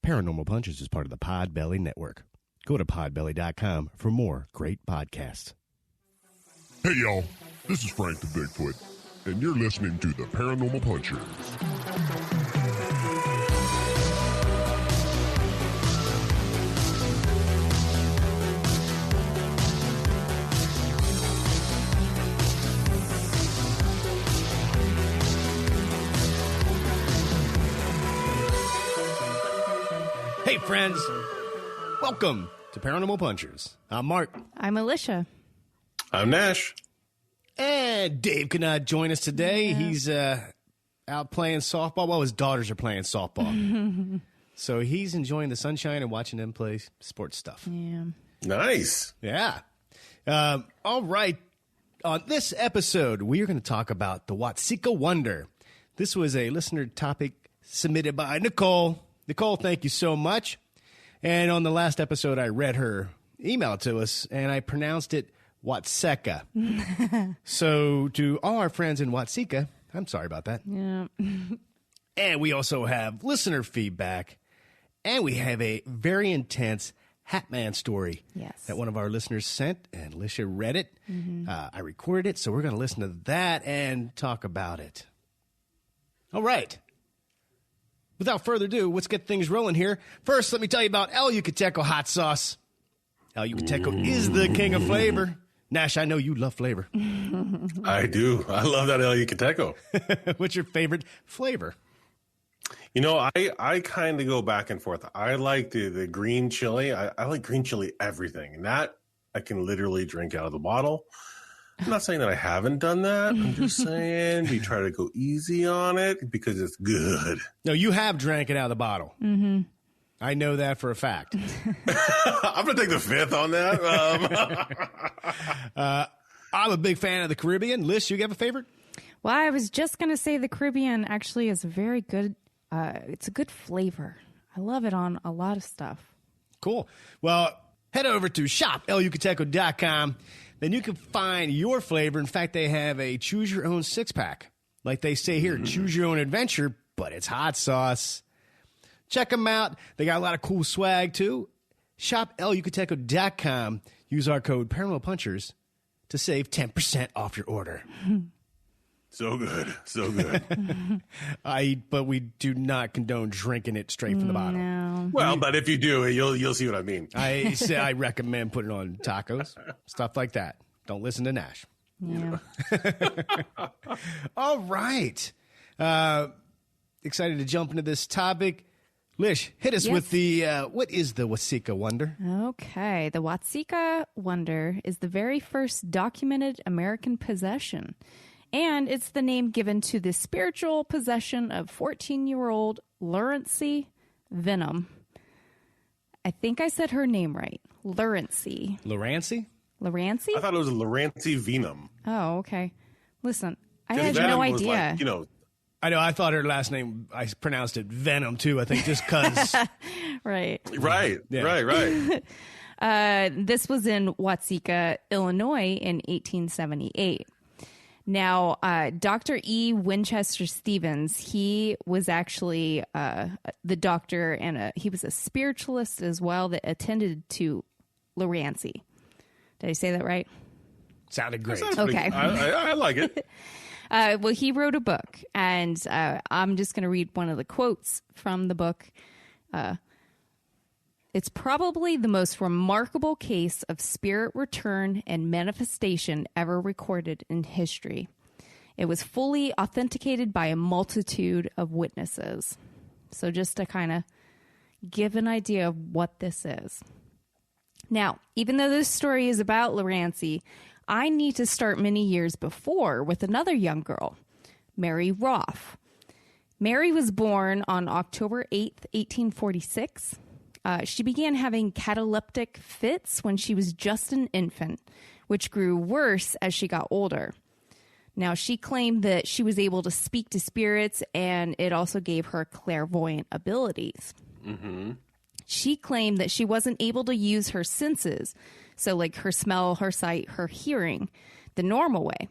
Paranormal Punches is part of the Podbelly Network. Go to podbelly.com for more great podcasts. Hey, y'all. This is Frank the Bigfoot, and you're listening to the Paranormal Punchers. Hey, friends. Welcome to Paranormal Punchers. I'm Mark. I'm Alicia. I'm Nash. And Dave could not join us today. Yeah. He's out playing softball. Well, his daughters are playing softball. So he's enjoying the sunshine and watching them play sports stuff. Yeah. Nice. Yeah. All right. On this episode, we are going to talk about the Watseka Wonder. This was a listener topic submitted by Nicole. Nicole, thank you so much. And on the last episode, I read her email to us, and I pronounced it Watseka. So to all our friends in Watseka, I'm sorry about that. Yeah. And we also have listener feedback, and we have a very intense Hatman story that one of our listeners sent, and Alicia read it. Mm-hmm. I recorded it, so we're going to listen to that and talk about it. All right. Without further ado, let's get things rolling here. First, let me tell you about El Yukateco Hot Sauce. El Yukateco is the king of flavor. Nash, I know you love flavor. I do. I love that El Yukateco. What's your favorite flavor? You know, I kind of go back and forth. I like the green chili. I like green chili everything. And that I can literally drink out of the bottle. I'm not saying that I haven't done that. I'm just saying we try to go easy on it because it's good. No, you have drank it out of the bottle. Mm-hmm. I know that for a fact. I'm going to take the fifth on that. I'm a big fan of the Caribbean. Liz, you have a favorite? Well, I was just going to say the Caribbean actually is a very good, it's a good flavor. I love it on a lot of stuff. Cool. Well, head over to shopelukateco.com. Then you can find your flavor. In fact, they have a choose-your-own six-pack. Like they say here, choose your own adventure, but it's hot sauce. Check them out. They got a lot of cool swag, too. ShopElYukateco.com. Use our code ParanormalPunchers to save 10% off your order. So good. So good. But we do not condone drinking it straight from the bottle. No. Well, but if you do, you'll see what I mean. I say I recommend putting it on tacos, stuff like that. Don't listen to Nash. Yeah. All right. Excited to jump into this topic. Lish, hit us with the, what is the Wasika Wonder? Okay. The Watseka Wonder is the very first documented American possession. And it's the name given to the spiritual possession of 14-year-old Lurancy Vennum. I think I said her name right. Lurancy. Lurancy? Lurancy? I thought it was Lurancy Vennum. Oh, okay. Listen, I had no idea. Like, you know, I know. I thought her last name, I pronounced it Venom, too. I think just because. Right. Yeah. Right. This was in Watseka, Illinois in 1878. Now, Dr. E. Winchester Stevens, he was actually the doctor, and he was a spiritualist as well that attended to Lurancy. Did I say that right? Sounded great. Okay. I like it. Well, he wrote a book, and I'm just going to read one of the quotes from the book. It's probably the most remarkable case of spirit return and manifestation ever recorded in history. It was fully authenticated by a multitude of witnesses. So just to kind of give an idea of what this is. Now, even though this story is about Lurancy, I need to start many years before with another young girl, Mary Roff. Mary was born on October 8th, 1846. She began having cataleptic fits when she was just an infant, which grew worse as she got older. Now, she claimed that she was able to speak to spirits, and it also gave her clairvoyant abilities. Mm-hmm. She claimed that she wasn't able to use her senses, so like her smell, her sight, her hearing, the normal way.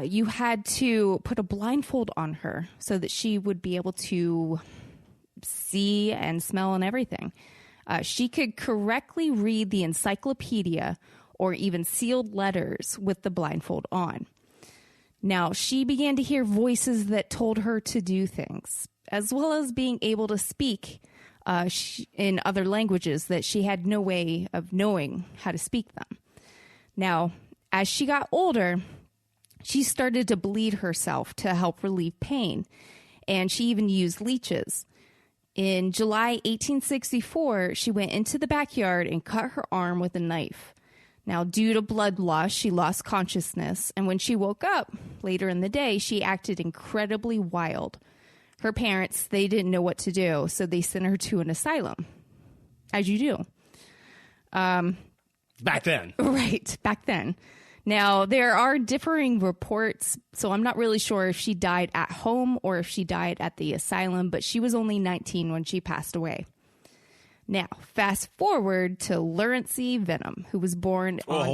You had to put a blindfold on her so that she would be able to see and smell and everything. She could correctly read the encyclopedia or even sealed letters with the blindfold on. Now, she began to hear voices that told her to do things, as well as being able to speak in other languages that she had no way of knowing how to speak them. Now, as she got older, she started to bleed herself to help relieve pain, and she even used leeches. In July 1864, she went into the backyard and cut her arm with a knife. Now, due to blood loss, she lost consciousness, and when she woke up later in the day, she acted incredibly wild. Her parents, they didn't know what to do, so they sent her to an asylum, as you do. Back then. Right, back then. Now, there are differing reports, so I'm not really sure if she died at home or if she died at the asylum, but she was only 19 when she passed away. Now, fast forward to Lurancy Vennum, who was born on...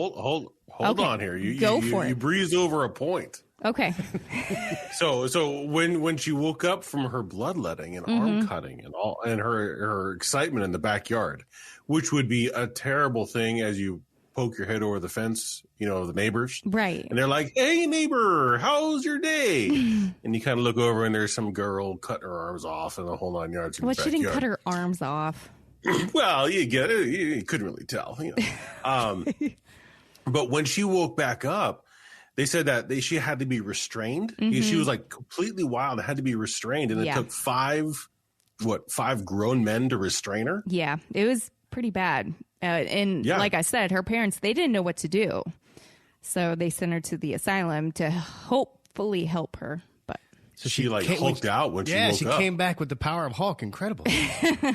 Hold on here. You breezed over a point. Okay. So when she woke up from her bloodletting and arm cutting and her excitement in the backyard, which would be a terrible thing as you poke your head over the fence, the neighbors. Right. And they're like, "Hey, neighbor, how's your day?" And you kind of look over and there's some girl cutting her arms off and the whole 9 yards. Well, she didn't cut her arms off. Well, you get it. You couldn't really tell. But when she woke back up, they said that she had to be restrained. She was like completely wild. It had to be restrained. And it took five grown men to restrain her? Yeah, it was pretty bad. Like I said, her parents, they didn't know what to do. So they sent her to the asylum to hopefully help her. But so she hulked out when she woke up. Yeah, she came back with the power of Hulk. Incredible.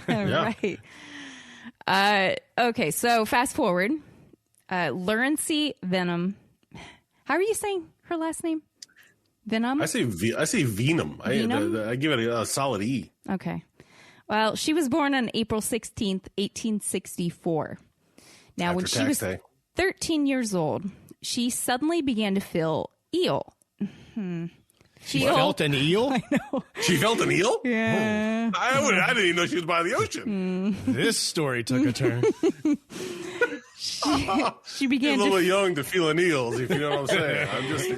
Right. Okay, so fast forward. Lurancy Vennum. How are you saying her last name? Vennum? I say Vennum. I give it a solid E. Okay. Well, she was born on April 16th, 1864. Now, when she was 13 years old, she suddenly began to feel ill. She felt an eel? I know. She felt an eel? Yeah. I didn't even know she was by the ocean. This story took a turn. She began a little young to feel an eels, if you know what I'm saying. I'm just,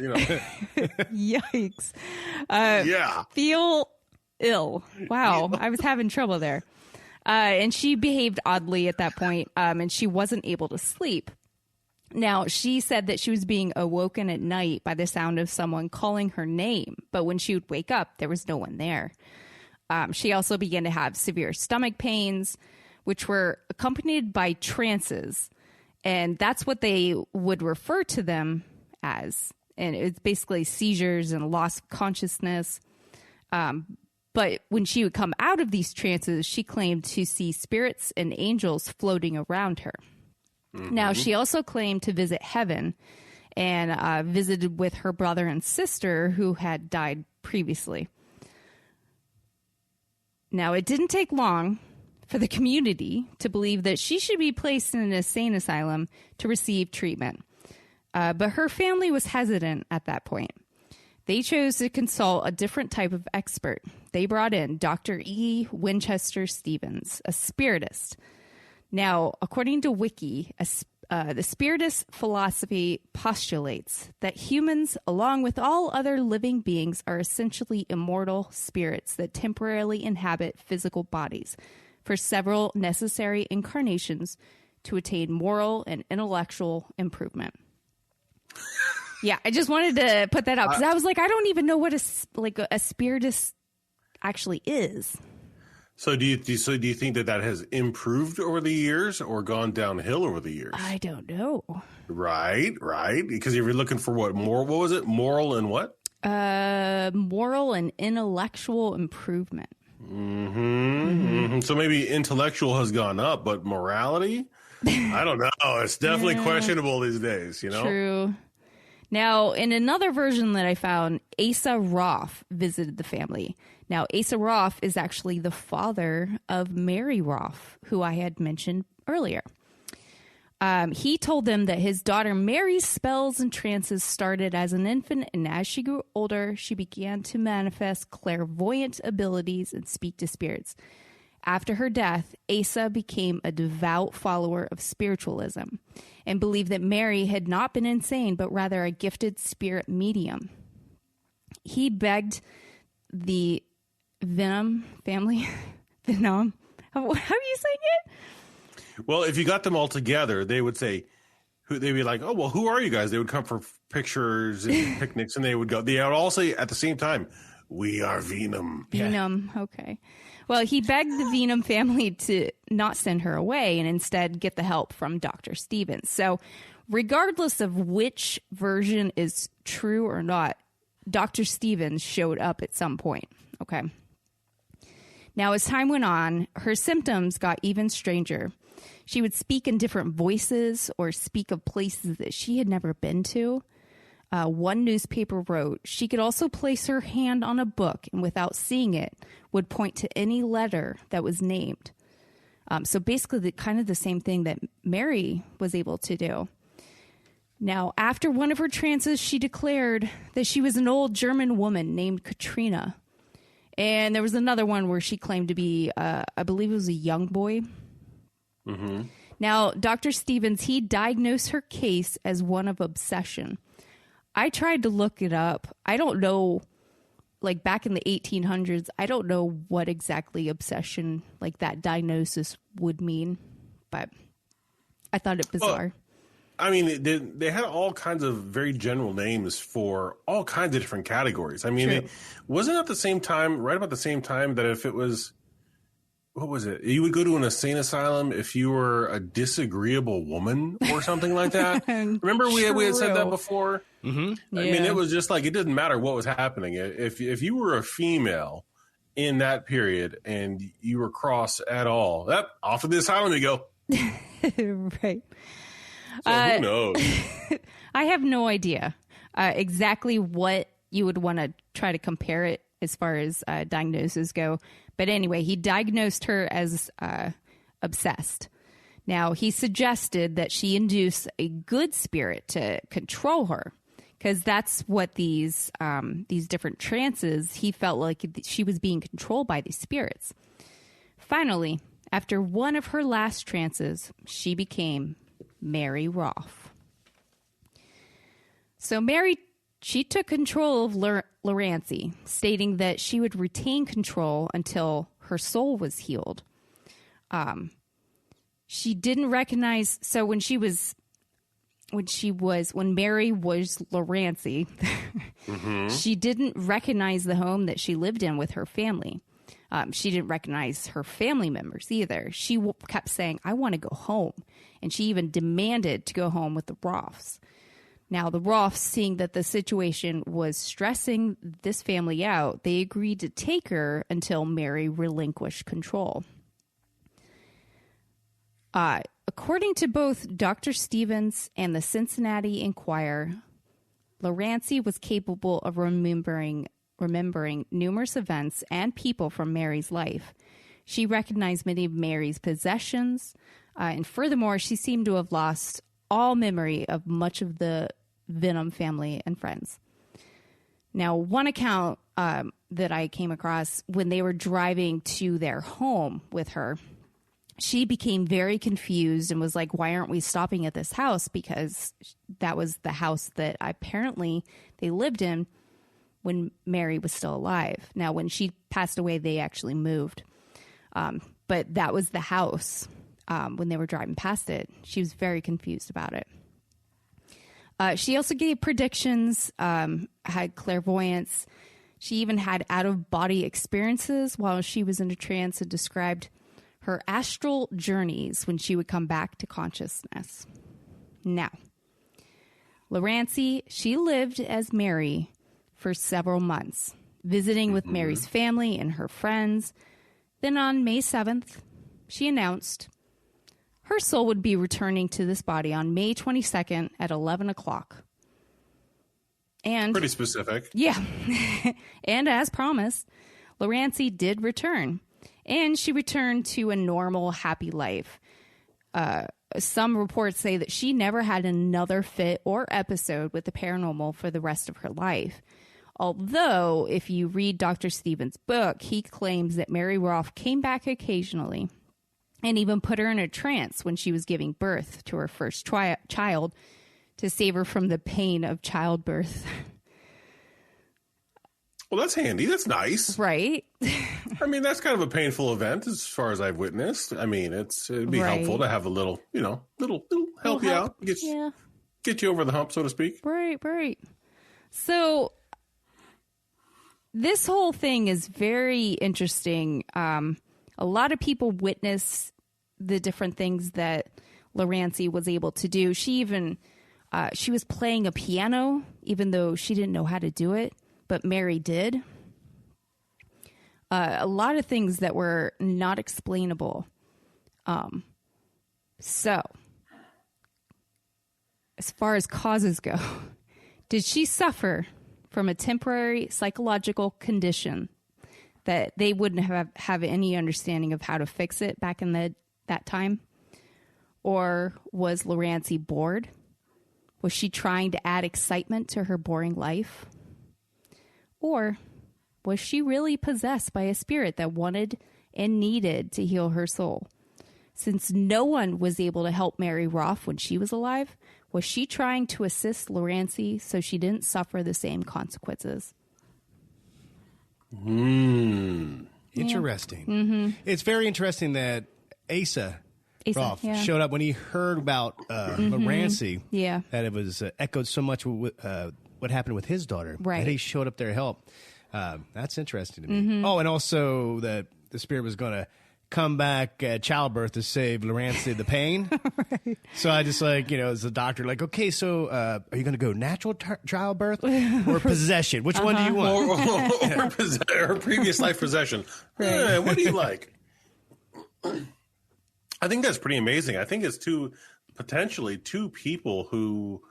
Yikes. Yeah. Feel ill. Wow. I was having trouble there. And she behaved oddly at that point, and she wasn't able to sleep. Now, she said that she was being awoken at night by the sound of someone calling her name, but when she would wake up, there was no one there. She also began to have severe stomach pains, which were accompanied by trances, and that's what they would refer to them as. And it's basically seizures and loss of consciousness. But when she would come out of these trances, she claimed to see spirits and angels floating around her. Now, she also claimed to visit heaven and visited with her brother and sister who had died previously. Now, it didn't take long for the community to believe that she should be placed in an insane asylum to receive treatment. But her family was hesitant at that point. They chose to consult a different type of expert. They brought in Dr. E. Winchester Stevens, a spiritist. Now, according to Wiki, the spiritist philosophy postulates that humans, along with all other living beings, are essentially immortal spirits that temporarily inhabit physical bodies for several necessary incarnations to attain moral and intellectual improvement. Yeah, I just wanted to put that out because I was like, I don't even know what a spiritist actually is. So do you think that has improved over the years or gone downhill over the years? I don't know. Right. Because if you're looking for what was it? Moral and what? Moral and intellectual improvement. So maybe intellectual has gone up, but morality? I don't know. It's definitely questionable these days, True. Now, in another version that I found, Asa Roff visited the family. Now, Asa Roff is actually the father of Mary Roff, who I had mentioned earlier. He told them that his daughter Mary's spells and trances started as an infant, and as she grew older, she began to manifest clairvoyant abilities and speak to spirits. After her death, Asa became a devout follower of spiritualism and believed that Mary had not been insane, but rather a gifted spirit medium. He begged the Vennum family, Vennum, how are you saying it? Well, if you got them all together, they would say, they'd be like, oh, well, who are you guys? They would come for pictures and picnics, and they would all say at the same time, we are Vennum. Vennum, okay. Well, he begged the Vennum family to not send her away and instead get the help from Dr. Stevens. So regardless of which version is true or not, Dr. Stevens showed up at some point, okay? Now, as time went on, her symptoms got even stranger. She would speak in different voices or speak of places that she had never been to. One newspaper wrote, she could also place her hand on a book and without seeing it would point to any letter that was named. So basically kind of the same thing that Mary was able to do. Now, after one of her trances, she declared that she was an old German woman named Katrina. And there was another one where she claimed to be, I believe it was a young boy. Mm-hmm. Now, Dr. Stevens, he diagnosed her case as one of obsession. I tried to look it up. I don't know, like back in the 1800s, I don't know what exactly obsession, like that diagnosis would mean, but I thought it bizarre. Well, I mean, they had all kinds of very general names for all kinds of different categories. I mean, wasn't it at the same time, right about the same time that if it was, what was it? You would go to an insane asylum if you were a disagreeable woman or something like that. Remember we had said that before? Mm-hmm. Yeah. I mean, it was just like, it didn't matter what was happening. If you were a female in that period and you were cross at all, off of the asylum you go. Right. So who knows? I have no idea exactly what you would want to try to compare it as far as diagnoses go. But anyway, he diagnosed her as obsessed. Now, he suggested that she induce a good spirit to control her, because that's what these different trances, he felt like she was being controlled by these spirits. Finally, after one of her last trances, she became Mary Roff. So Mary, she took control of Lurancy, stating that she would retain control until her soul was healed. She didn't recognize, so when Mary was Lurancy, mm-hmm. She didn't recognize the home that she lived in with her family. She didn't recognize her family members either. She kept saying, I want to go home. And she even demanded to go home with the Roths. Now, the Roths, seeing that the situation was stressing this family out, they agreed to take her until Mary relinquished control. According to both Dr. Stevens and the Cincinnati Enquirer, Lurancy was capable of remembering numerous events and people from Mary's life. She recognized many of Mary's possessions, and furthermore, she seemed to have lost all memory of much of the Vennum family and friends. Now, one account that I came across, when they were driving to their home with her, she became very confused and was like, why aren't we stopping at this house? Because that was the house that apparently they lived in when Mary was still alive. Now, when she passed away, they actually moved. But that was the house when they were driving past it. She was very confused about it. She also gave predictions, had clairvoyance. She even had out-of-body experiences while she was in a trance, and described her astral journeys when she would come back to consciousness. Now, Lurancy, she lived as Mary for several months, visiting with Mary's family and her friends. Then on May 7th, she announced her soul would be returning to this body on May 22nd at 11 o'clock. And pretty specific. Yeah. And as promised, Lurancy did return. And she returned to a normal, happy life. some reports say that she never had another fit or episode with the paranormal for the rest of her life. Although, if you read Dr. Stevens' book, he claims that Mary Roff came back occasionally and even put her in a trance when she was giving birth to her first child to save her from the pain of childbirth. Well, that's handy. That's nice. Right. I mean, that's kind of a painful event as far as I've witnessed. I mean, it'd be helpful to have a little, little help you out. Get you over the hump, so to speak. Right. So this whole thing is very interesting. A lot of people witness the different things that Lurancy was able to do. She even, she was playing a piano, even though she didn't know how to do it, but Mary did. A lot of things that were not explainable. So, as far as causes go, did she suffer from a temporary psychological condition that they wouldn't have any understanding of how to fix it back in that time? Or was Lurancy bored? Was she trying to add excitement to her boring life? Or was she really possessed by a spirit that wanted and needed to heal her soul? Since no one was able to help Mary Roff when she was alive, was she trying to assist Lurancy so she didn't suffer the same consequences? Interesting. Mm-hmm. It's very interesting that Asa Roth showed up when he heard about Lurancy. Yeah. That it was echoed so much with what happened with his daughter. Right. That he showed up there to help. That's interesting to me. Mm-hmm. Oh, and also that the spirit was going to come back at childbirth to save Lurancy the pain. Right. So I just as a doctor, okay, so are you going to go natural childbirth or possession? Which one do you want? Or previous life possession. Right. What do you like? I think that's pretty amazing. I think it's potentially two people who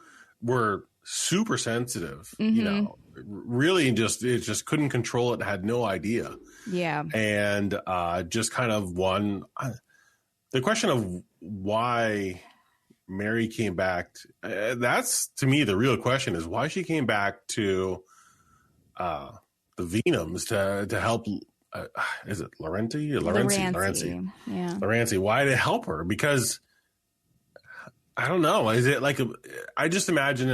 were super sensitive, really just couldn't control it, had no idea. Yeah. And just kind of the question of why Mary came back, that's to me the real question, is why she came back to the Vennums to help. Is it Lurancy? Yeah. Lurancy. Why to help her? Because I don't know. Is it I just imagine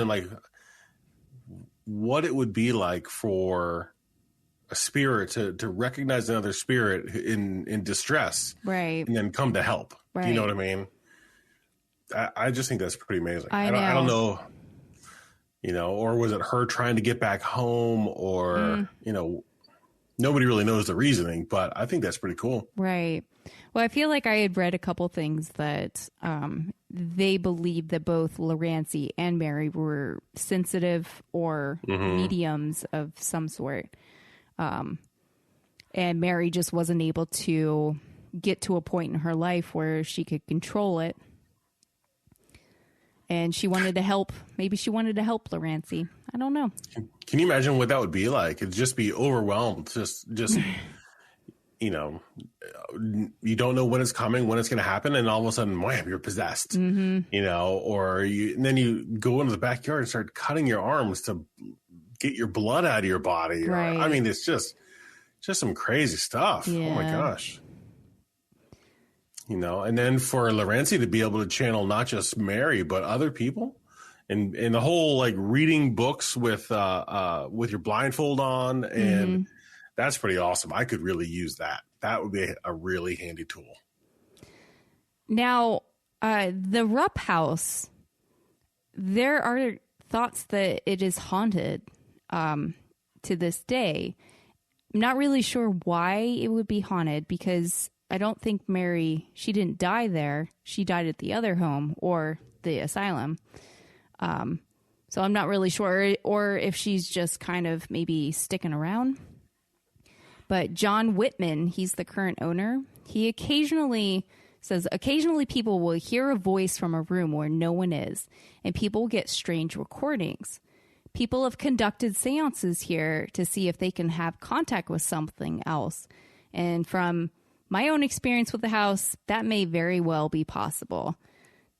what it would be like for a spirit to recognize another spirit in distress, right, and then come to help. Right. Do you know what I mean? I just think that's pretty amazing. I don't know. Or was it her trying to get back home, or nobody really knows the reasoning, but I think that's pretty cool. Right. Well, I feel like I had read a couple things that they believed that both Lurancy and Mary were sensitive or mediums of some sort. And Mary just wasn't able to get to a point in her life where she could control it. And she wanted to help. Maybe she wanted to help Lurancy. I don't know. Can you imagine what that would be like? It'd just be overwhelmed. Just you don't know when it's coming, when it's going to happen, and all of a sudden, wham, you're possessed. And then you go into the backyard and start cutting your arms to get your blood out of your body. Right. I mean, it's just some crazy stuff. Yeah. Oh my gosh. And then for Lurancy to be able to channel not just Mary, but other people, and the whole reading books with your blindfold on, and that's pretty awesome. I could really use that. That would be a really handy tool. Now, the Roth House, there are thoughts that it is haunted to this day. I'm not really sure why it would be haunted, because I don't think Mary, she didn't die there. She died at the other home or the asylum. So I'm not really sure, or if she's just kind of maybe sticking around. But John Whitman, he's the current owner. He says occasionally people will hear a voice from a room where no one is, and people get strange recordings. People have conducted seances here to see if they can have contact with something else. And from my own experience with the house, that may very well be possible.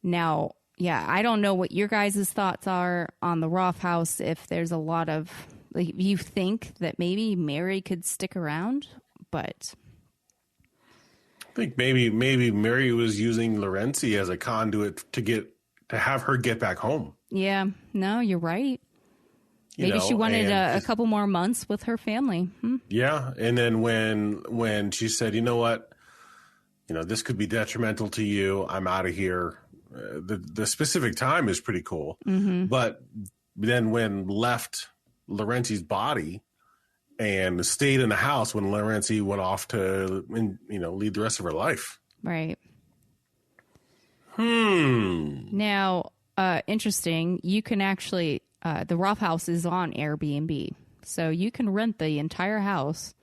Now, yeah, I don't know what your guys' thoughts are on the Roth House. If there's a lot of, like, you think that maybe Mary could stick around, but I think maybe Mary was using Lurancy as a conduit to have her get back home. Yeah, no, you're right. Maybe she wanted a couple more months with her family. Yeah, and then when she said, you know what, this could be detrimental to you, I'm out of here. The specific time is pretty cool. Mm-hmm. But then when left Lurancy's body and stayed in the house when Lurancy went off to, lead the rest of her life. Right. Now, interesting. You can actually, the Roth House is on Airbnb. So you can rent the entire house.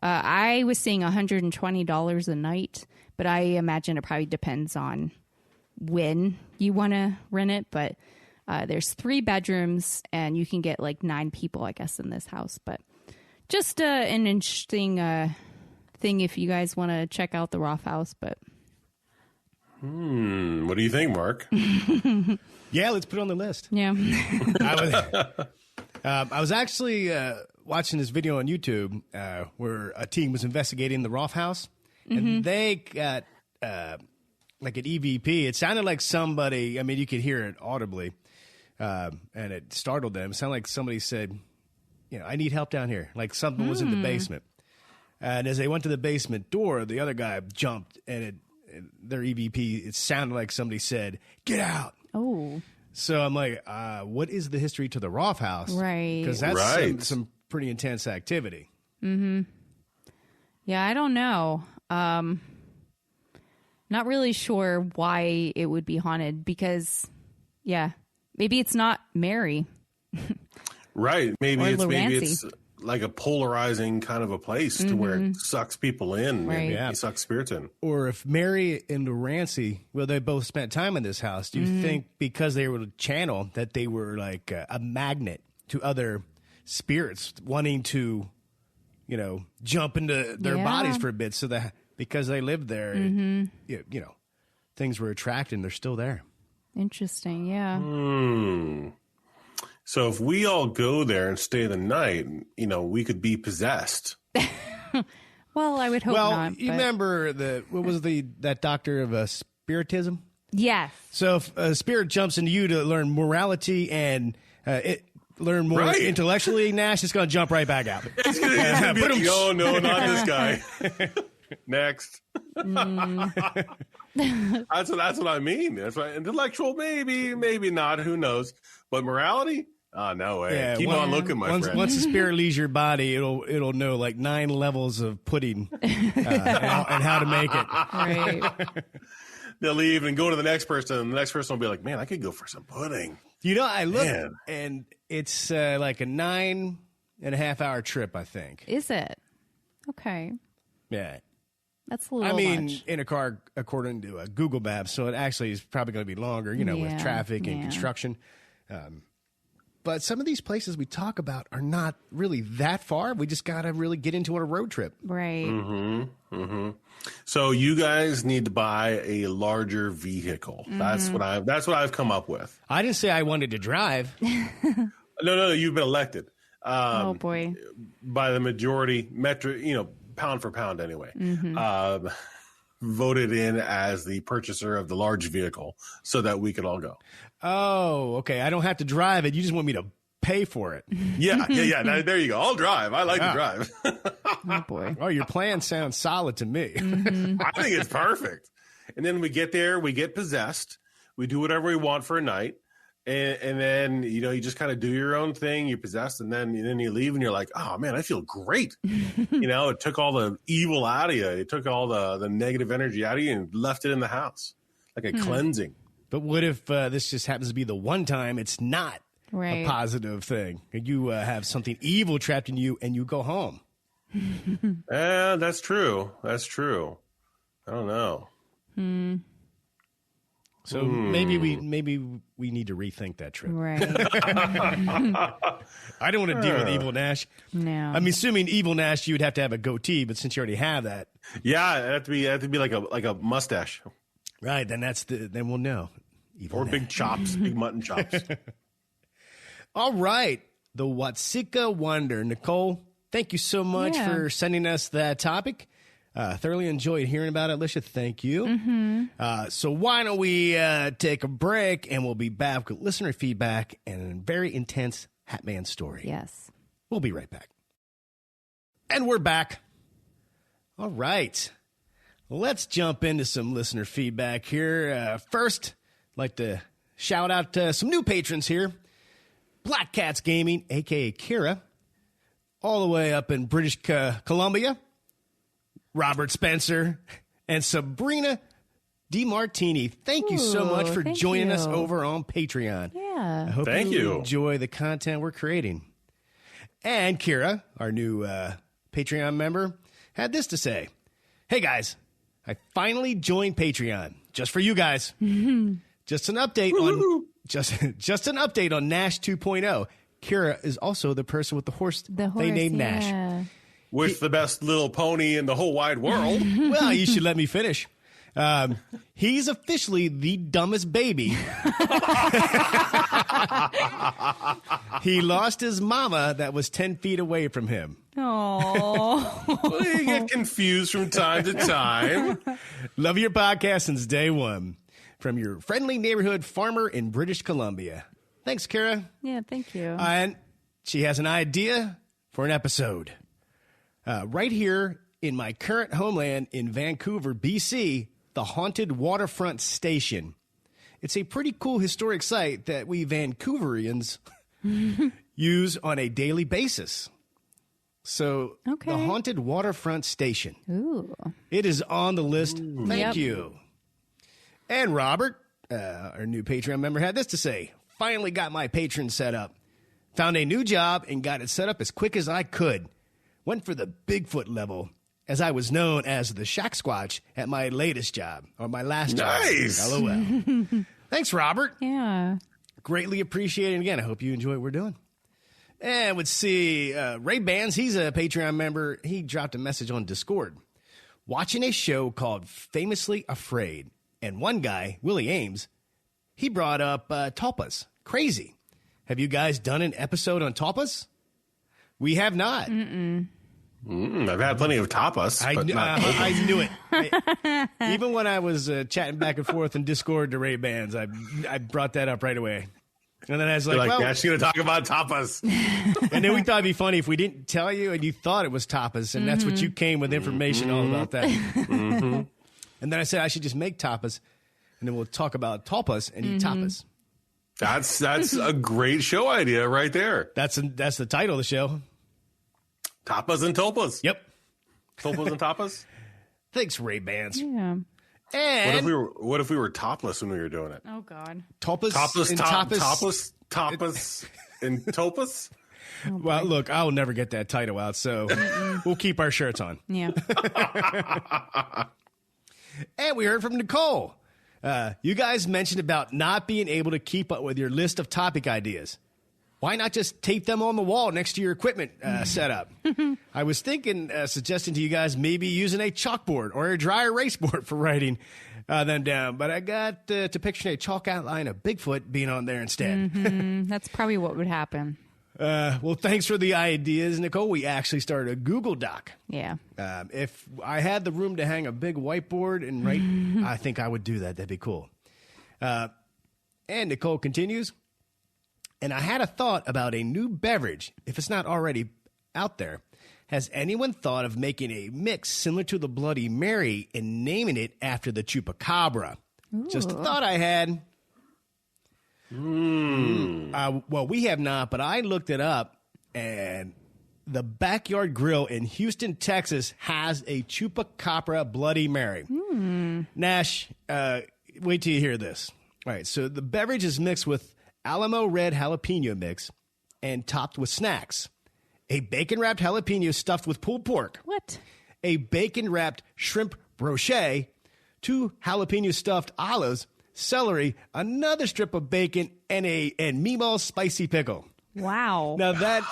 I was seeing $120 a night, but I imagine it probably depends on when you want to rent it. But there's 3 bedrooms and you can get like 9 people, I guess, in this house. But just an interesting thing if you guys want to check out the Roth House. But what do you think, Mark? Yeah, let's put it on the list. Yeah. I was actually watching this video on YouTube where a team was investigating the Roth House, and they got like an EVP. It sounded like somebody, I mean, you could hear it audibly, and it startled them. It sounded like somebody said, I need help down here. Like something was in the basement. And as they went to the basement door, the other guy jumped, and their EVP, it sounded like somebody said, "Get out." Oh. So I'm like, what is the history to the Roth House? Right. Because that's some pretty intense activity. Mm-hmm. Yeah, I don't know. Not really sure why it would be haunted because, maybe it's not Mary. Right. Maybe it's like a polarizing kind of a place to where it sucks people in and sucks spirits in. Or if Mary and Lurancy, they both spent time in this house, do you think because they were a channel that they were like a magnet to other spirits wanting to, jump into their bodies for a bit so that because they lived there, things were attracting, they're still there. Interesting, yeah. So if we all go there and stay the night, we could be possessed. Well, I would hope not. Well, you remember that doctor of spiritism? Yes. So if a spirit jumps into you to learn morality and learn more intellectually, Nash, it's going to jump right back out. It's going to be like, oh, no, not this guy. Next. That's what I mean. That's right. Intellectual, maybe not. Who knows? But morality? Oh, no way. Yeah, Keep on looking, my friend. Once the spirit leaves your body, it'll know like 9 levels of pudding and how to make it. Right. They'll leave and go to the next person, and the next person will be like, man, I could go for some pudding. I look, and it's like a 9.5-hour trip, I think. Is it? Okay. Yeah. That's a little much. In a car, according to Google Maps, so it actually is probably going to be longer, with traffic and construction. But some of these places we talk about are not really that far. We just got to really get into a road trip. Right. So you guys need to buy a larger vehicle. That's what I've come up with. I didn't say I wanted to drive. No, you've been elected. Oh boy. By the majority, pound for pound anyway, voted in as the purchaser of the large vehicle so that we could all go. Oh, okay. I don't have to drive it. You just want me to pay for it. Yeah. Now, there you go. I'll drive. I like to drive. Oh, boy. Oh, your plan sounds solid to me. I think it's perfect. And then we get there, we get possessed. We do whatever we want for a night. And then, you just kind of do your own thing. You're possessed, and then you leave, and you're like, oh, man, I feel great. It took all the evil out of you. It took all the negative energy out of you and left it in the house, like a cleansing. But what if this just happens to be the one time it's not a positive thing? You have something evil trapped in you, and you go home. That's true. That's true. I don't know. So maybe we need to rethink that trip. Right. I don't want to deal with Evil Nash. No. I'm assuming Evil Nash, you would have to have a goatee, but since you already have that, yeah, it have to be like a mustache. Right? Then then we'll know. Or big chops, big mutton chops. All right. The Watseka Wonder. Nicole, thank you so much for sending us that topic. Thoroughly enjoyed hearing about it. Alicia, thank you. So why don't we take a break, and we'll be back with listener feedback and a very intense Hatman story. Yes. We'll be right back. And we're back. All right. Let's jump into some listener feedback here. First, I'd like to shout out some new patrons here. Black Cats Gaming, a.k.a. Kira, all the way up in British Columbia. Robert Spencer and Sabrina DiMartini. Thank you so much for joining us over on Patreon. Yeah. I hope you enjoy the content we're creating. And Kira, our new Patreon member, had this to say. Hey, guys, I finally joined Patreon just for you guys. Just an update on just an update on Nash 2.0. Kira is also the person with the horse they named Nash. With the best little pony in the whole wide world. Well, you should let me finish. He's officially the dumbest baby. He lost his mama that was 10 feet away from him. Oh, You get confused from time to time. Love your podcast since day one. From your friendly neighborhood farmer in British Columbia. Thanks, Kara. yeah, thank you. And she has an idea for an episode. Right here in my current homeland in Vancouver, BC, the Haunted Waterfront Station. It's a pretty cool historic site that we Vancouverians use on a daily basis. So, the Haunted Waterfront Station. Ooh. It is on the list. Thank Yep. you. And Robert, our new Patreon member, had this to say. Finally got my patron set up. Found a new job and got it set up as quick as I could. Went for the Bigfoot level, as I was known as the Shack Squatch at my latest job, or my last job. Nice. LOL. Thanks, Robert. Yeah. Greatly appreciate it. Again, I hope you enjoy what we're doing. And let's see, Ray Bands, he's a Patreon member. He dropped a message on Discord. Watching a show called Famously Afraid. And one guy, Willie Ames, he brought up Tulpas. Crazy. Have you guys done an episode on Tulpas? We have not. I've had plenty of tapas. I knew it. Even when I was chatting back and forth in Discord to Ray Bands, I brought that up right away. And then I was like, yeah, she's going to talk about tapas. And then we thought it'd be funny if we didn't tell you and you thought it was tapas, and that's what you came with information all about that. And then I said I should just make tapas, and then we'll talk about tapas and eat tapas. That's a great show idea right there. That's the title of the show. Tapas and tulpas. Yep. Tulpas and tapas. Thanks, Ray Bands. Yeah. And What if we were topless when we were doing it? Oh, God. tapas and tapas. Tapas and tulpas. Well, look, I'll never get that title out, so we'll keep our shirts on. Yeah. And we heard from Nicole. You guys mentioned about not being able to keep up with your list of topic ideas. Why not just tape them on the wall next to your equipment setup? I was thinking, suggesting to you guys maybe using a chalkboard or a dry erase board for writing them down. But I got to picture a chalk outline of Bigfoot being on there instead. That's probably what would happen. Well, thanks for the ideas, Nicole. We actually started a Google Doc. Yeah. If I had the room to hang a big whiteboard and write, I think I would do that. That'd be cool. And Nicole continues, and I had a thought about a new beverage, if it's not already out there. Has anyone thought of making a mix similar to the Bloody Mary and naming it after the Chupacabra? Ooh. Just a thought I had. Well, we have not, but I looked it up, and the Backyard Grill in Houston, Texas, has a Chupacabra Bloody Mary. Nash, wait till you hear this. All right, so the beverage is mixed with Alamo Red Jalapeno mix and topped with snacks. A bacon-wrapped jalapeno stuffed with pulled pork. What? A bacon-wrapped shrimp brochet, 2 jalapeno stuffed olives, celery, another strip of bacon, and meatball spicy pickle. Wow. Now that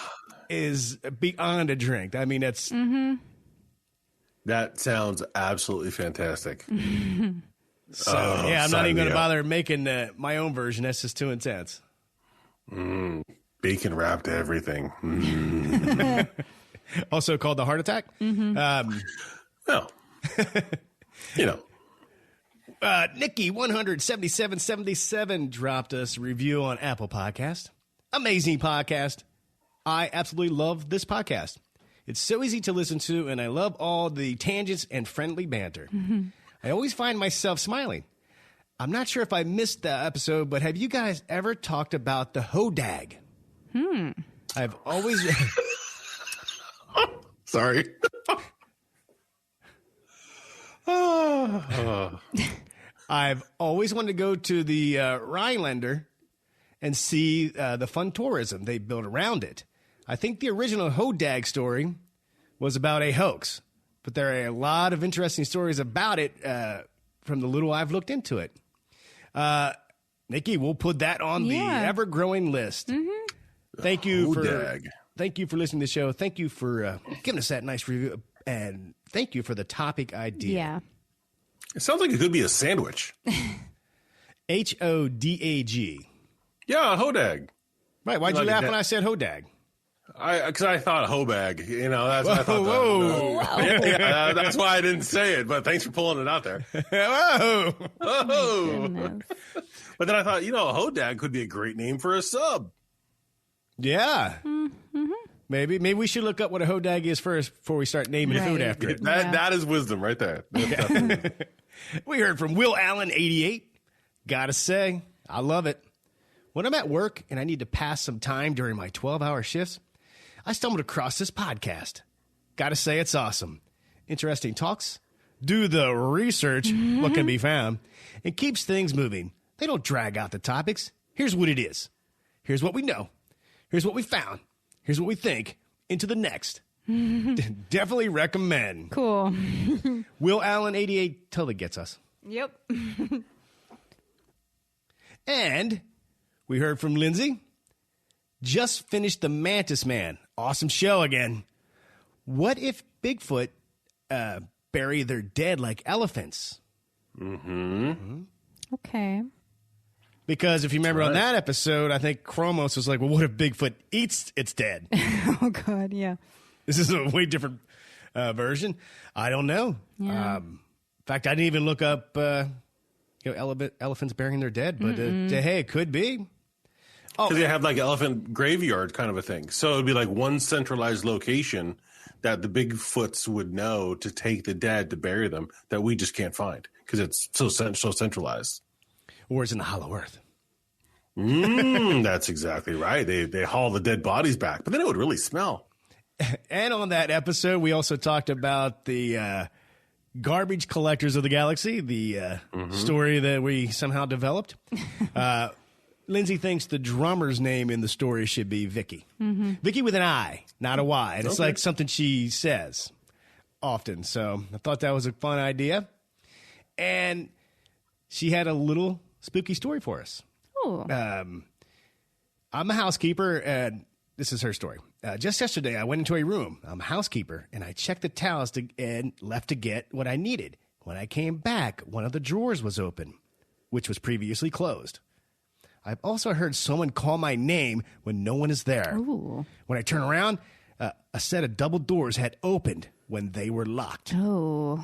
is beyond a drink. I mean, that's That sounds absolutely fantastic. So, I'm not even going to bother making my own version. That's just too intense. Bacon wrapped everything. Also called the heart attack. Well, Nikki 17777 dropped us a review on Apple Podcast. Amazing podcast. I absolutely love this podcast. It's so easy to listen to, and I love all the tangents and friendly banter. I always find myself smiling. I'm not sure if I missed the episode, but have you guys ever talked about the hodag? I've always... Sorry. I've always wanted to go to the Rhinelander and see the fun tourism they built around it. I think the original hodag story was about a hoax, but there are a lot of interesting stories about it from the little I've looked into it. Nikki, we'll put that on the ever-growing list. Thank you for listening to the show. Thank you for giving us that nice review, and thank you for the topic idea. Yeah. It sounds like it could be a sandwich. Hodag. Yeah, hodag. Right. Why'd you laugh when I said hodag? Because I thought hobag. That's what I thought. Whoa. That's why I didn't say it. But thanks for pulling it out there. Whoa. But then I thought, a hodag could be a great name for a sub. Yeah. Maybe we should look up what a hodag is first before we start naming food after it. That is wisdom right there. We heard from Will Allen, 88. Gotta say, I love it. When I'm at work and I need to pass some time during my 12-hour shifts, I stumbled across this podcast. Gotta say, it's awesome. Interesting talks, do the research, what can be found, and keeps things moving. They don't drag out the topics. Here's what it is. Here's what we know. Here's what we found. Here's what we think. Into the next. Definitely recommend. Cool. Will Allen, 88, totally gets us. Yep. And we heard from Lindsay. Just finished The Mantis Man. Awesome show again. What if Bigfoot bury their dead like elephants? Okay. Because if you remember on that episode, I think Chromos was like, well, what if Bigfoot eats its dead? Oh, God, yeah. This is a way different version. I don't know. Yeah. In fact, I didn't even look up elephants burying their dead, but hey, it could be. Oh, because they have like elephant graveyard kind of a thing. So it would be like one centralized location that the Bigfoots would know to take the dead to bury them that we just can't find because it's so centralized. Or it's in the hollow earth. That's exactly right. They haul the dead bodies back, but then it would really smell. And on that episode, we also talked about the garbage collectors of the galaxy, the story that we somehow developed. Lindsay thinks the drummer's name in the story should be Vicky. Vicky with an I, not a Y. And it's like something she says often. So I thought that was a fun idea. And she had a little spooky story for us. Oh. I'm a housekeeper, and this is her story. Just yesterday, I went into a room. I'm a housekeeper, and I checked the towels and left to get what I needed. When I came back, one of the drawers was open, which was previously closed. I've also heard someone call my name when no one is there. Ooh. When I turn around, a set of double doors had opened when they were locked. Oh.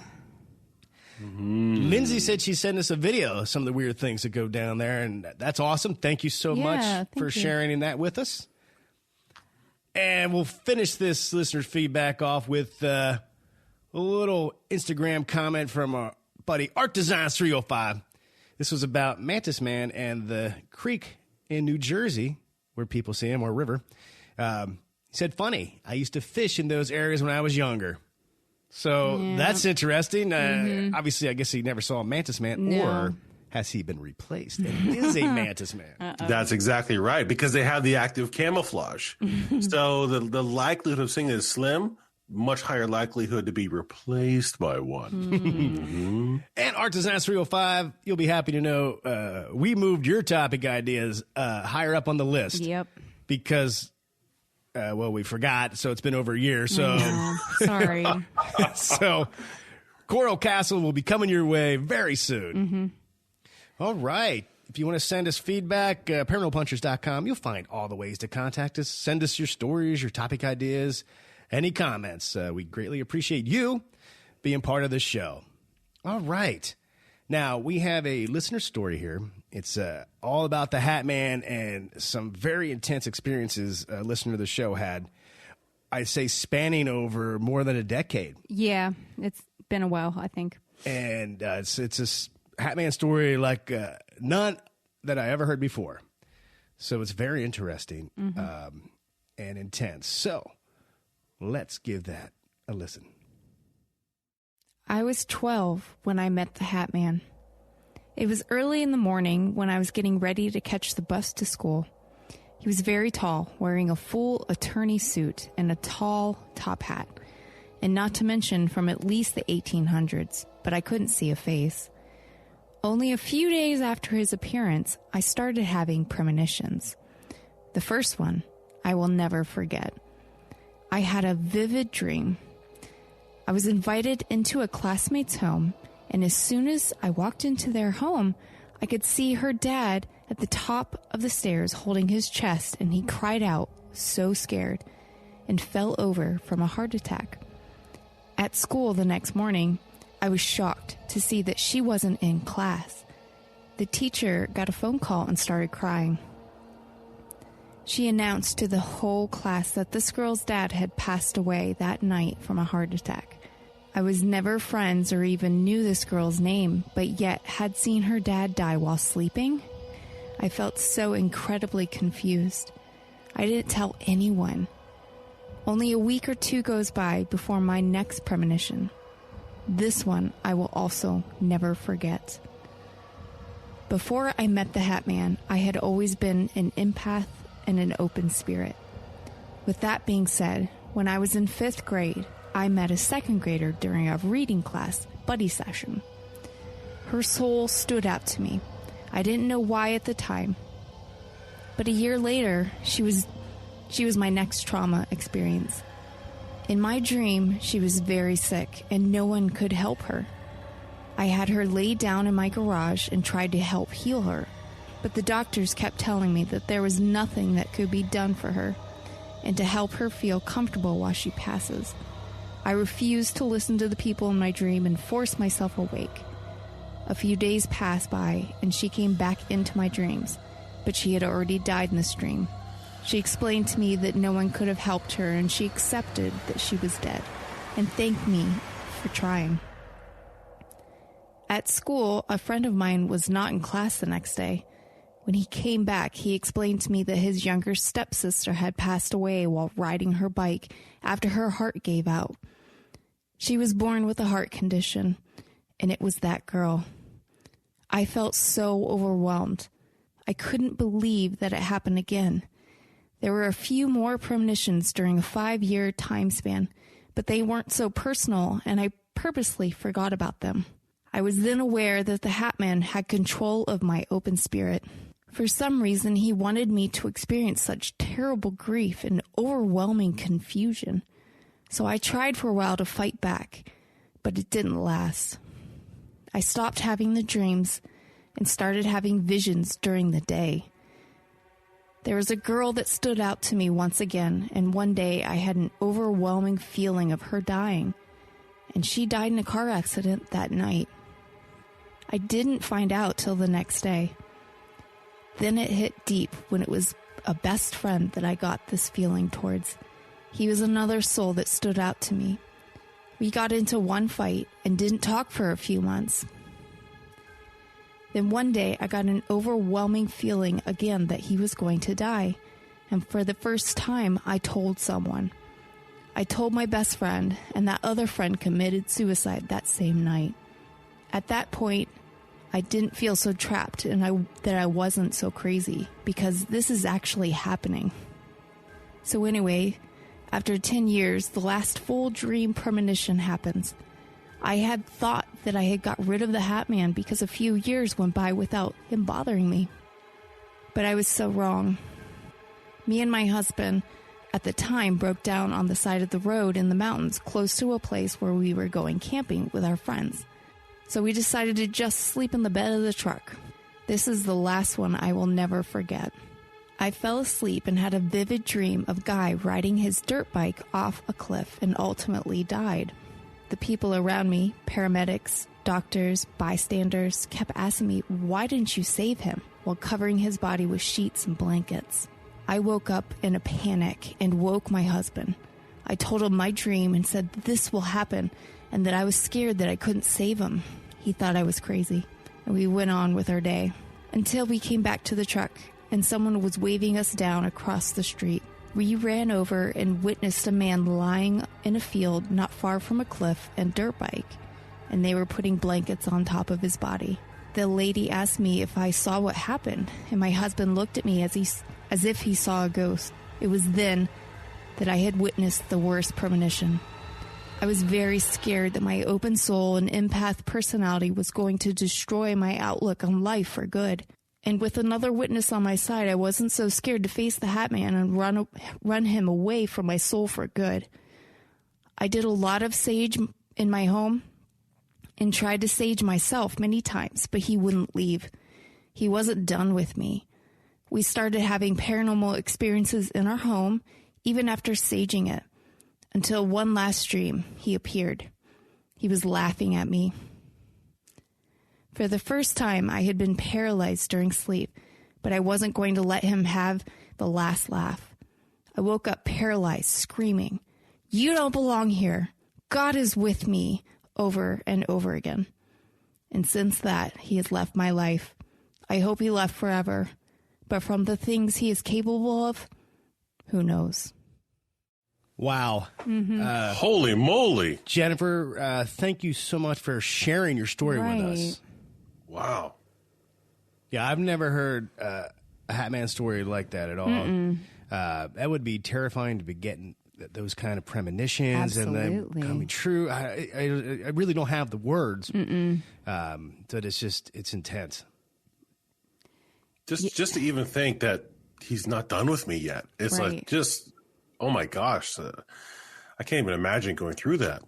Lindsay said she sent us a video of some of the weird things that go down there, and that's awesome. Thank you so much for sharing that with us. And we'll finish this listener's feedback off with a little Instagram comment from our buddy Art Designs 305. This was about Mantis Man and the creek in New Jersey where people see him, or river. He said, funny, I used to fish in those areas when I was younger. So that's interesting. Obviously, I guess he never saw a Mantis Man, or has he been replaced and is a Mantis Man? That's exactly right, because they have the active camouflage. So the likelihood of seeing it is slim, much higher likelihood to be replaced by one. And Art Design 305, you'll be happy to know we moved your topic ideas higher up on the list. Yep. Because... we forgot, so it's been over a year. So sorry. So Coral Castle will be coming your way very soon. Mm-hmm. All right. If you want to send us feedback, paranormalpunchers.com, you'll find all the ways to contact us. Send us your stories, your topic ideas, any comments. We greatly appreciate you being part of the show. All right. Now, we have a listener story here. It's all about the Hat Man and some very intense experiences a listener of the show had. I'd say spanning over more than a decade. Yeah, it's been a while, I think. And it's a Hat Man story like none that I ever heard before. So it's very interesting and intense. So let's give that a listen. I was 12 when I met the Hat Man. It was early in the morning when I was getting ready to catch the bus to school. He was very tall, wearing a full attorney suit and a tall top hat, and not to mention from at least the 1800s, but I couldn't see a face. Only a few days after his appearance, I started having premonitions. The first one, I will never forget. I had a vivid dream. I was invited into a classmate's home, and as soon as I walked into their home, I could see her dad at the top of the stairs holding his chest, and he cried out, so scared, and fell over from a heart attack. At school the next morning, I was shocked to see that she wasn't in class. The teacher got a phone call and started crying. She announced to the whole class that this girl's dad had passed away that night from a heart attack. I was never friends or even knew this girl's name, but yet had seen her dad die while sleeping. I felt so incredibly confused. I didn't tell anyone. Only a week or two goes by before my next premonition. This one I will also never forget. Before I met the Hat Man, I had always been an empath and an open spirit. With that being said, when I was in 5th grade, I met a 2nd grader during a reading class buddy session. Her soul stood out to me. I didn't know why at the time. But a year later, she was my next trauma experience. In my dream, she was very sick and no one could help her. I had her laid down in my garage and tried to help heal her, but the doctors kept telling me that there was nothing that could be done for her and to help her feel comfortable while she passes. I refused to listen to the people in my dream and forced myself awake. A few days passed by and she came back into my dreams, but she had already died in this dream. She explained to me that no one could have helped her and she accepted that she was dead and thanked me for trying. At school, a friend of mine was not in class the next day. When he came back, he explained to me that his younger stepsister had passed away while riding her bike after her heart gave out. She was born with a heart condition, and it was that girl. I felt so overwhelmed. I couldn't believe that it happened again. There were a few more premonitions during a 5-year time span, but they weren't so personal, and I purposely forgot about them. I was then aware that the Hat Man had control of my open spirit. For some reason, he wanted me to experience such terrible grief and overwhelming confusion. So I tried for a while to fight back, but it didn't last. I stopped having the dreams and started having visions during the day. There was a girl that stood out to me once again, and one day I had an overwhelming feeling of her dying, and she died in a car accident that night. I didn't find out till the next day. Then it hit deep when it was a best friend that I got this feeling towards. He was another soul that stood out to me. We got into one fight and didn't talk for a few months. Then one day I got an overwhelming feeling again that he was going to die. And for the first time, I told someone. I told my best friend, and that other friend committed suicide that same night. At that point, I didn't feel so trapped and that I wasn't so crazy, because this is actually happening. So anyway, after 10 years, the last full dream premonition happens. I had thought that I had got rid of the Hat Man because a few years went by without him bothering me. But I was so wrong. Me and my husband, at the time broke down on the side of the road in the mountains close to a place where we were going camping with our friends. So we decided to just sleep in the bed of the truck. This is the last one I will never forget. I fell asleep and had a vivid dream of Guy riding his dirt bike off a cliff and ultimately died. The people around me, paramedics, doctors, bystanders, kept asking me, "Why didn't you save him?" while covering his body with sheets and blankets. I woke up in a panic and woke my husband. I told him my dream and said this will happen and that I was scared that I couldn't save him. He thought I was crazy, and we went on with our day until we came back to the truck and someone was waving us down across the street. We ran over and witnessed a man lying in a field not far from a cliff and dirt bike, and they were putting blankets on top of his body. The lady asked me if I saw what happened, and my husband looked at me as if he saw a ghost. It was then that I had witnessed the worst premonition. I was very scared that my open soul and empath personality was going to destroy my outlook on life for good. And with another witness on my side, I wasn't so scared to face the Hat Man and run him away from my soul for good. I did a lot of sage in my home and tried to sage myself many times, but he wouldn't leave. He wasn't done with me. We started having paranormal experiences in our home, even after saging it, until one last dream, he appeared. He was laughing at me. For the first time, I had been paralyzed during sleep, but I wasn't going to let him have the last laugh. I woke up paralyzed, screaming, "You don't belong here. God is with me," over and over again. And since that, he has left my life. I hope he left forever, but from the things he is capable of, who knows? Wow. Holy moly. Jennifer, thank you so much for sharing your story with us. Wow. Yeah, I've never heard a Hat Man story like that at all. That would be terrifying to be getting those kind of premonitions and them coming true. I really don't have the words. So it's intense. Just to even think that he's not done with me yet. It's like oh my gosh. I can't even imagine going through that.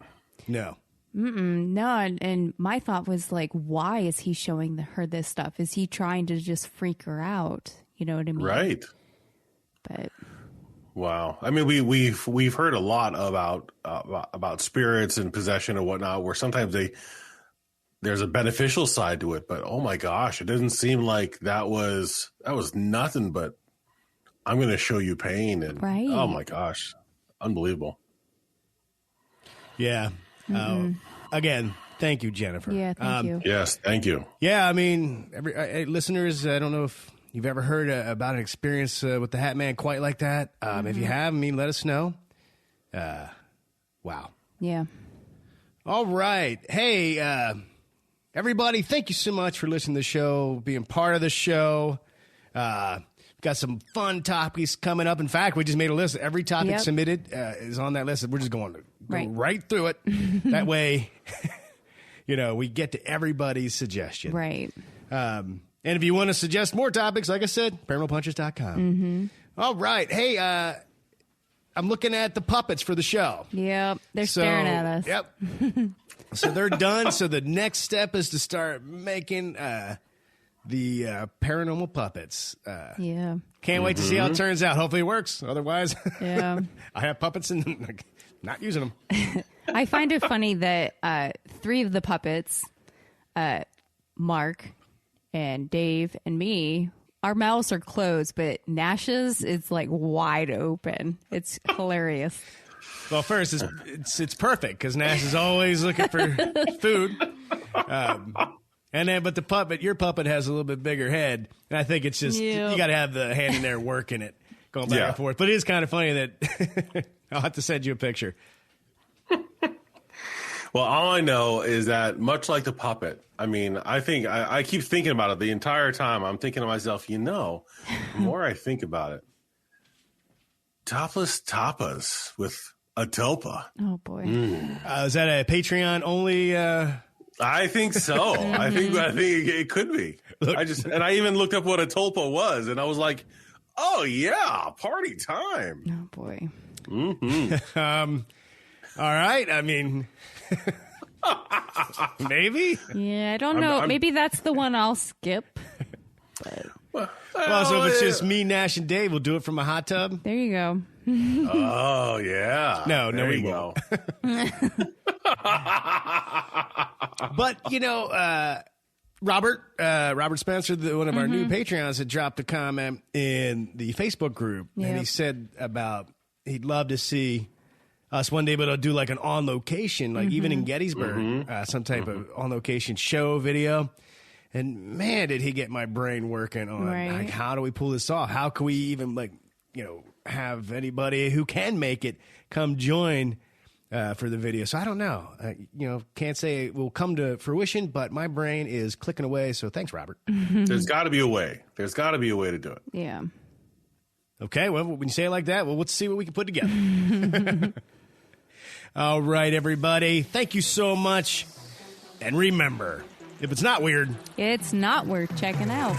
No. No, and my thought was like, why is he showing her this stuff? Is he trying to just freak her out? You know what I mean? Right. But wow. I mean, we've heard a lot about spirits and possession and whatnot, where sometimes there's a beneficial side to it. But oh my gosh, it didn't seem like that was nothing but I'm going to show you pain and oh my gosh, unbelievable. Yeah. Again, thank you, Jennifer. Yeah, thank you. Yes, thank you. Yeah, I mean, listeners, I don't know if you've ever heard about an experience with the Hat Man quite like that. If you have, let us know. Wow. Yeah. All right. Hey, everybody, thank you so much for listening to the show, being part of the show. Got some fun topics coming up. In fact, we just made a list. Every topic submitted is on that list. We're just going to go right through it. That way, we get to everybody's suggestion. Right. And if you want to suggest more topics, like I said, paranormalpunches.com. All right. Hey, I'm looking at the puppets for the show. Yep. They're staring at us. Yep. So they're done. So the next step is to start making the paranormal puppets. Can't wait to see how it turns out. Hopefully it works. Otherwise, I have puppets and not using them. I find it funny that 3 of the puppets, Mark and Dave and me, our mouths are closed, but Nash's is like wide open. It's hilarious. Well, first, it's perfect because Nash is always looking for food. And then, but your puppet has a little bit bigger head, and I think it's just you got to have the hand in there working it, going back and forth. But it is kind of funny that I'll have to send you a picture. Well, all I know is that much like the puppet, I mean, I think I keep thinking about it the entire time. I'm thinking to myself, the more I think about it, topless tapas with a tulpa. Oh boy, is that a Patreon only? I think so. I think it could be. Look, I even looked up what a tulpa was, and I was like, Oh, yeah. Party time. Oh, boy. Mm-hmm. All right. I mean, maybe. Yeah, I don't know. Maybe that's the one I'll skip. But... Well, so if it's just me, Nash, and Dave, we'll do it from a hot tub. There you go. Oh, yeah. No, there we you go. But, Robert Spencer, one of our new Patreons, had dropped a comment in the Facebook group, and he said about he'd love to see us one day, but I'll do like an on location, like even in Gettysburg, some type of on location show video. And man, did he get my brain working on like, how do we pull this off? How can we even have anybody who can make it come join for the video? So I don't know. Can't say it will come to fruition, but my brain is clicking away. So thanks, Robert. There's got to be a way. There's got to be a way to do it. Yeah. Okay. Well, when you say it like that, well, let's see what we can put together. All right, everybody. Thank you so much. And remember, if it's not weird, it's not worth checking out.